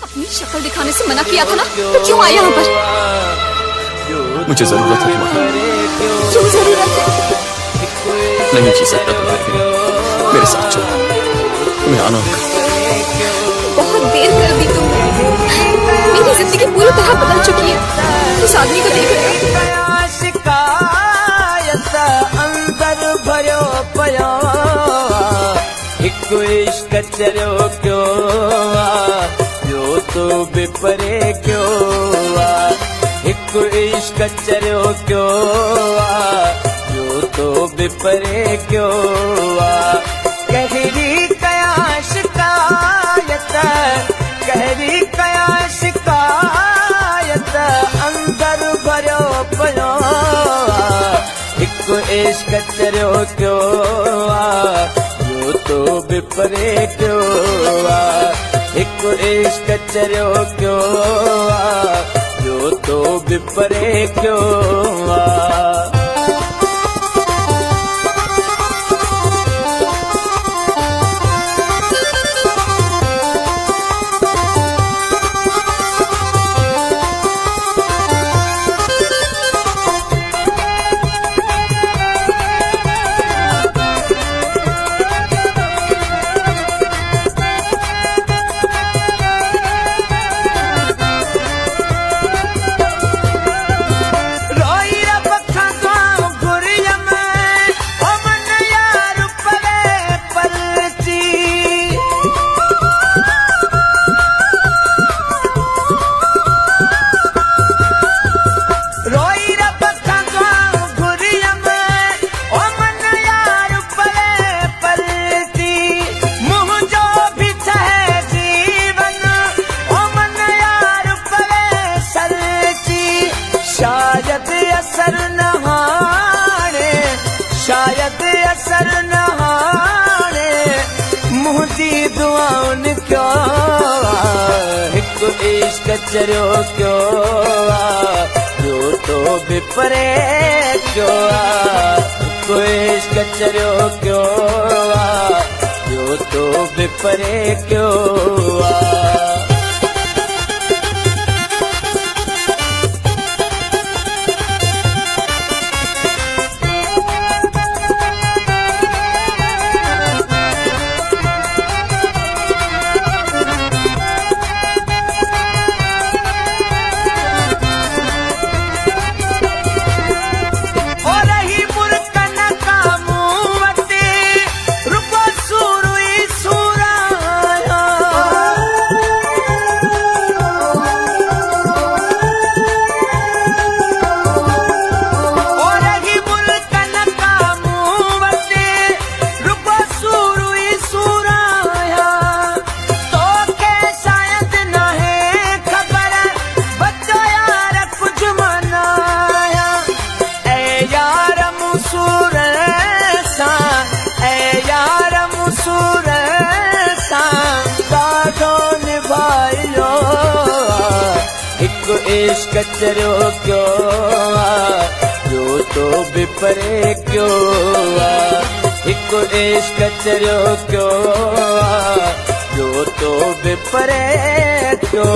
अपनी शक्ल दिखाने से मना किया था ना, तो क्यों आए यहाँ पर? मुझे जरूरत है तुम्हारी। क्यों जरूरत है? नहीं जी सकता तुम्हारे बिना। मेरे साथ चलो, तुम्हें आना होगा। बहुत देर कर दी तुमने। मेरी जिंदगी पूरी तरह बदल चुकी है। उस आदमी को देख रहे हो? अंदर भरो पयो हिकु इश्क चरियो क्यों जो तो बिपरे क्यों हिकु इश्क चरियो क्यों जो तो बिपरे क्यों कहरी कया शिकायत कहरी कया शिकायत अंदर भरो पयो हिकु इश्क चरियो क्यों जो तो बिपरे क्यों हिकु इश्क चरियो क्यों जो तो बिपरे क्यों शायद असर नहाने मुझी दुआन क्यों हिकु इश्क चरियो क्यों जो तो बिपरे क्यों हिकु इश्क चरियो क्यों जो तो बिपरे क्यों इश्क चरियो क्यों जो तो बिपरे क्यों हिकु इश्क चरियो क्यों जो तो बिपरे क्यों